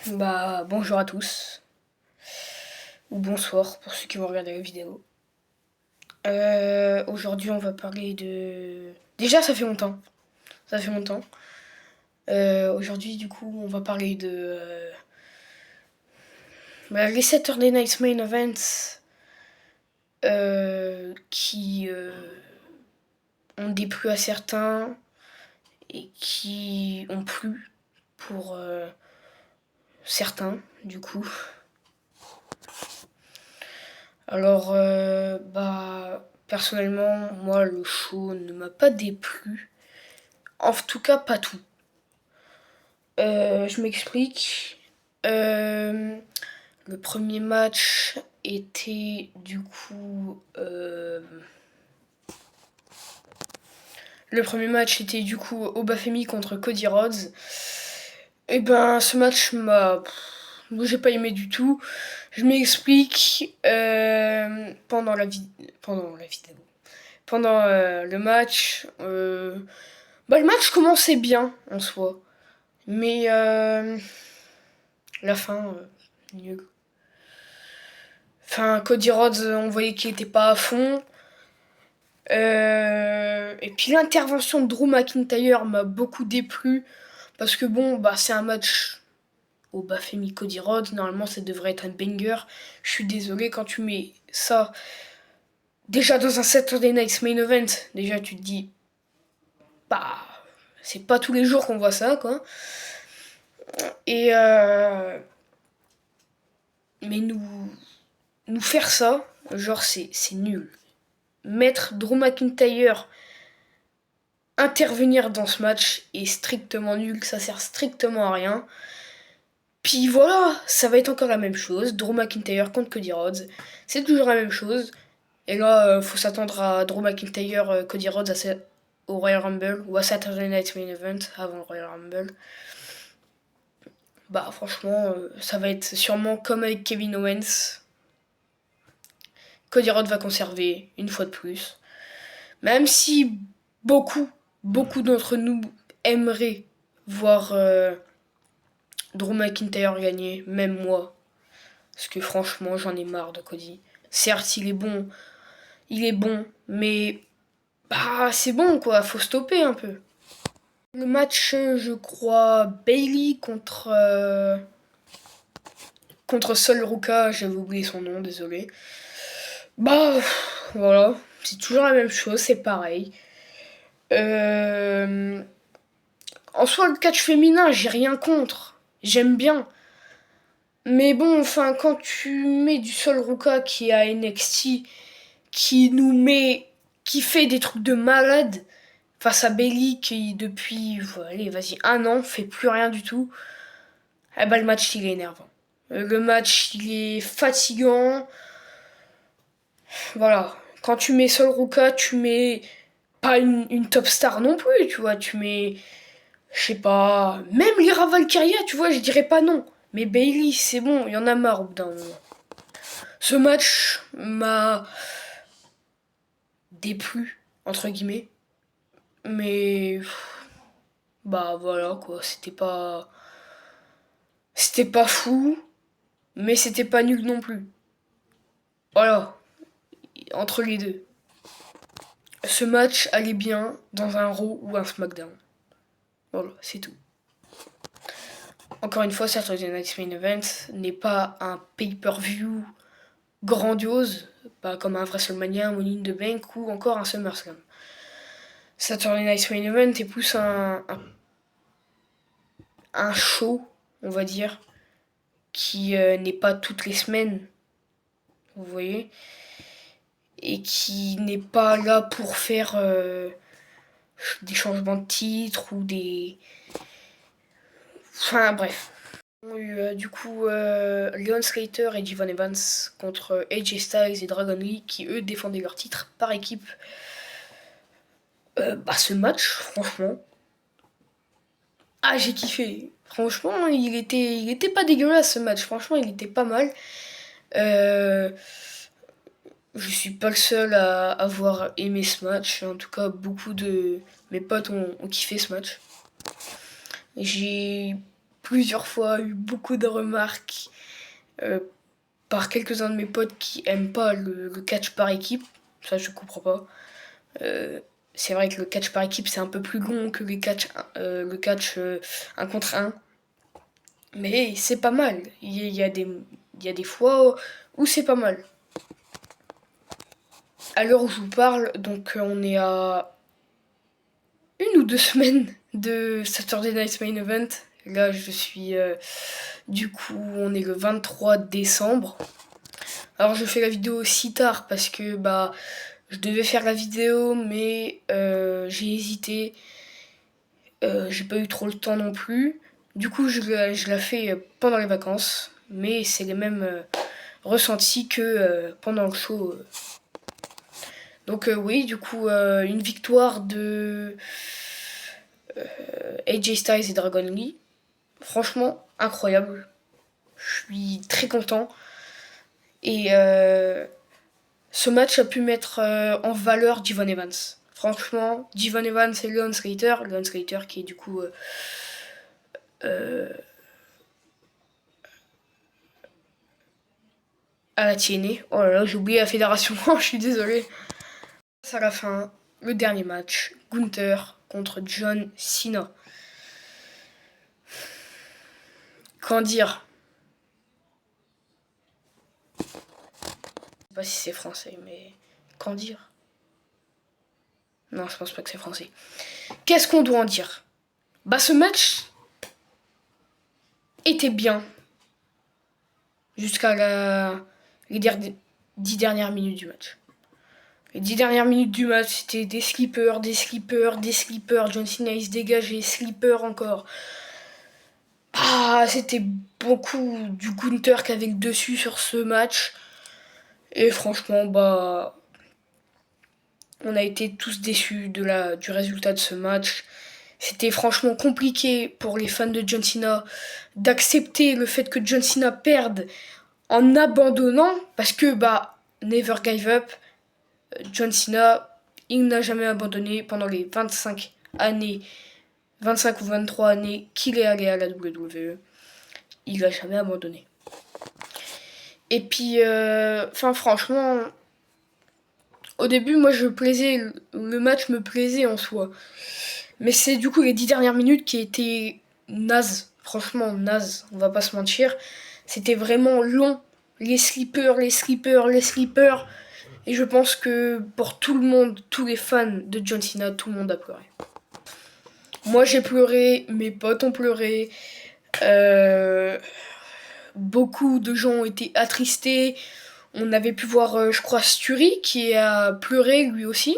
Bonjour à tous, ou bonsoir pour ceux qui vont regarder la vidéo. Aujourd'hui, on va parler de... Déjà, ça fait longtemps. Ça fait longtemps. Aujourd'hui, du coup, on va parler de... les Saturday Night Main Events qui ont déplu à certains et qui ont plu pour certains, du coup. Alors, personnellement, moi, le show ne m'a pas déplu. En tout cas, pas tout. Je m'explique. Le premier match était du coup... Obafemi contre Cody Rhodes. Et ben, ce match j'ai pas aimé du tout. Je m'explique. Pendant la vidéo. Pendant le match. Le match commençait bien en soi. Mais la fin, nul. Enfin, Cody Rhodes, on voyait qu'il était pas à fond. Et puis l'intervention de Drew McIntyre m'a beaucoup déplu. Parce que c'est un match au Bafemi Cody Rhodes. Normalement, ça devrait être un banger. Je suis désolé, quand tu mets ça déjà dans un Saturday Night Main Event, déjà tu te dis, c'est pas tous les jours qu'on voit ça, quoi. Et mais nous faire ça, genre c'est nul. Mettre Drew McIntyre intervenir dans ce match est strictement nul, ça sert strictement à rien. Puis voilà, ça va être encore la même chose. Drew McIntyre contre Cody Rhodes, c'est toujours la même chose. Et là, faut s'attendre à Drew McIntyre, Cody Rhodes au Royal Rumble ou à Saturday Night Main Event avant le Royal Rumble. Franchement, ça va être sûrement comme avec Kevin Owens. Cody Rhodes va conserver une fois de plus. Même si beaucoup d'entre nous aimeraient voir Drew McIntyre gagner, même moi. Parce que franchement, j'en ai marre de Cody. Certes, il est bon, mais c'est bon quoi, faut stopper un peu. Le match, je crois, Bayley contre Sol Ruka, j'avais oublié son nom, désolé. Voilà, c'est toujours la même chose, c'est pareil. En soi, le catch féminin, j'ai rien contre. J'aime bien. Mais quand tu mets du Sol Ruka qui est à NXT, qui fait des trucs de malade, face à Bayley qui, depuis, un an, fait plus rien du tout, le match, il est énervant. Le match, il est fatigant. Voilà. Quand tu mets Sol Ruka, tu mets pas une top star non plus, tu vois. Tu mets, je sais pas, même Lyra Valkyria, tu vois, je dirais pas non. Mais Bayley, c'est bon, il y en a marre au bout d'un moment. Ce match m'a déplu, entre guillemets. Mais voilà quoi, c'était pas fou, mais c'était pas nul non plus. Voilà, entre les deux. Ce match allait bien dans un Raw ou un SmackDown. Voilà, c'est tout. Encore une fois, Saturday Night Main Event n'est pas un pay-per-view grandiose, pas comme un WrestleMania, un Money in the Bank ou encore un SummerSlam. Saturday Night Main Event est plus un show, on va dire, qui n'est pas toutes les semaines, vous voyez, et qui n'est pas là pour faire des changements de titre ou des... Enfin bref. On a eu Leon Slater et Devon Evans contre AJ Styles et Dragon Lee qui eux défendaient leur titre par équipe. Ce match, franchement, j'ai kiffé. Franchement, il était pas dégueulasse ce match. Franchement, il était pas mal. Je suis pas le seul à avoir aimé ce match. En tout cas, beaucoup de mes potes ont kiffé ce match. J'ai plusieurs fois eu beaucoup de remarques euh, par quelques-uns de mes potes qui aiment pas le catch par équipe. Ça, je comprends pas. Euh, c'est vrai que le catch par équipe, c'est un peu plus long que le catch 1 contre 1. Mais c'est pas mal. Il y a des fois où c'est pas mal. À l'heure où je vous parle, donc on est à 1 ou 2 semaines de Saturday Night Main Event. Là, je suis... du coup, on est le 23 décembre. Alors, je fais la vidéo si tard parce que, bah, je devais faire la vidéo, mais j'ai hésité. J'ai pas eu trop le temps non plus. Du coup, je la fais pendant les vacances. Mais c'est les mêmes ressentis que pendant le show. Donc oui, du coup, une victoire de AJ Styles et Dragon Lee. Franchement, incroyable. Je suis très content. Et ce match a pu mettre en valeur Devon Evans. Franchement, Devon Evans et Leon Slater qui est du coup à la TNA. Oh là là, j'ai oublié la fédération, je suis désolée. C'est à la fin, le dernier match, Gunther contre John Cena. Qu'en dire? Je sais pas si c'est français, mais qu'en dire? Non, je pense pas que c'est français. Qu'est-ce qu'on doit en dire? Bah, ce match était bien jusqu'à les 10 dernières minutes du match. Les 10 dernières minutes du match, c'était des slippers, des slippers, des slippers. John Cena, il se dégageait, slipper encore. Ah, c'était beaucoup du Gunther qui avait le dessus sur ce match. Et franchement, bah, on a été tous déçus du résultat de ce match. C'était franchement compliqué pour les fans de John Cena d'accepter le fait que John Cena perde en abandonnant, parce que bah, never give up. John Cena, il n'a jamais abandonné pendant les 25 années, 25 ou 23 années qu'il est allé à la WWE. Il n'a jamais abandonné. Et puis, franchement, au début, moi, le match me plaisait en soi. Mais c'est du coup les 10 dernières minutes qui étaient nazes. Franchement, nazes, on va pas se mentir. C'était vraiment long. Les slippers, les slippers, les slippers. Et je pense que pour tout le monde, tous les fans de John Cena, tout le monde a pleuré. Moi j'ai pleuré, mes potes ont pleuré, beaucoup de gens ont été attristés. On avait pu voir, je crois, Sturi qui a pleuré lui aussi.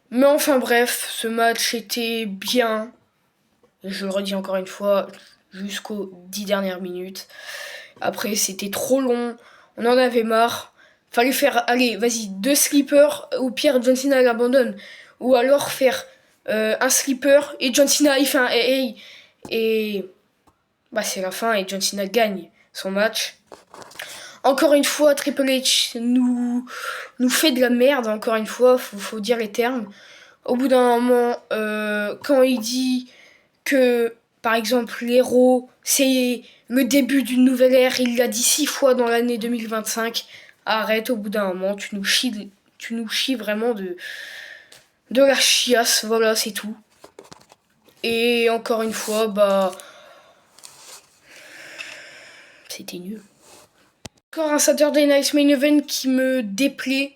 Mais enfin bref, ce match était bien. Je le redis encore une fois, jusqu'aux 10 dernières minutes. Après, c'était trop long, on en avait marre. Fallait faire, allez, vas-y, 2 slippers, au pire, John Cena l'abandonne. Ou alors faire un slipper et John Cena, il fait un hey, et bah, c'est la fin et John Cena gagne son match. Encore une fois, Triple H nous fait de la merde, encore une fois, faut dire les termes. Au bout d'un moment, quand il dit que, par exemple, l'héros, c'est le début d'une nouvelle ère, il l'a dit 6 fois dans l'année 2025. Arrête, au bout d'un moment, tu nous chies vraiment de la chiasse, voilà, c'est tout. Et encore une fois, bah, c'était nul. Encore un Saturday Night Main Event qui me déplaît.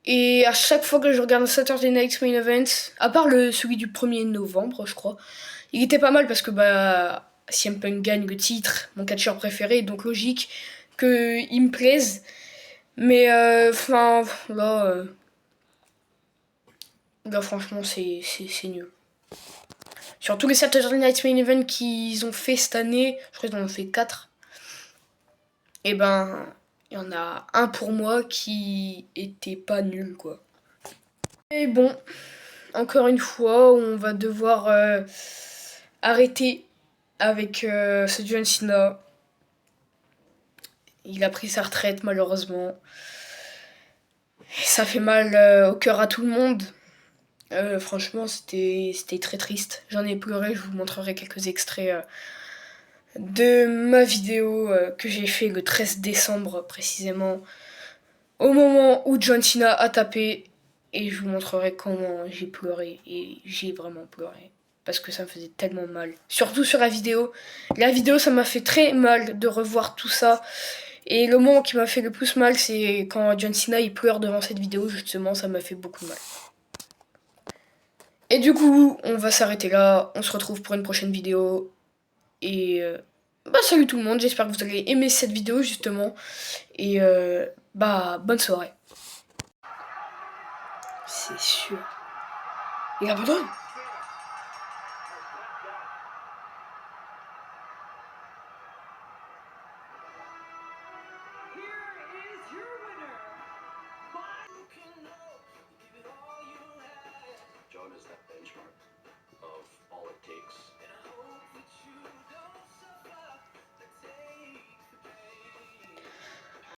Et à chaque fois que je regarde un Saturday Night Main Event, à part celui du 1er novembre, je crois, il était pas mal parce que bah, CM Punk gagne le titre, mon catcheur préféré, donc logique qu'il me plaise. Mais enfin, là franchement, c'est nul. Sur tous les Saturday Night Main Event qu'ils ont fait cette année, je crois qu'ils en ont fait 4. Et ben, il y en a un pour moi qui était pas nul, quoi. Et bon, encore une fois, on va devoir arrêter avec ce John Cena. Il a pris sa retraite, malheureusement. Ça fait mal au cœur à tout le monde. Franchement, c'était très triste. J'en ai pleuré, je vous montrerai quelques extraits de ma vidéo que j'ai fait le 13 décembre précisément, au moment où John Cena a tapé, et je vous montrerai comment j'ai pleuré, et j'ai vraiment pleuré. Parce que ça me faisait tellement mal. Surtout sur la vidéo. La vidéo, ça m'a fait très mal de revoir tout ça. Et le moment qui m'a fait le plus mal, c'est quand John Cena il pleure devant cette vidéo, justement, ça m'a fait beaucoup de mal. Et du coup, on va s'arrêter là. On se retrouve pour une prochaine vidéo. Et bah salut tout le monde, j'espère que vous allez aimer cette vidéo justement. Et bah bonne soirée. C'est sûr. Il abandonne.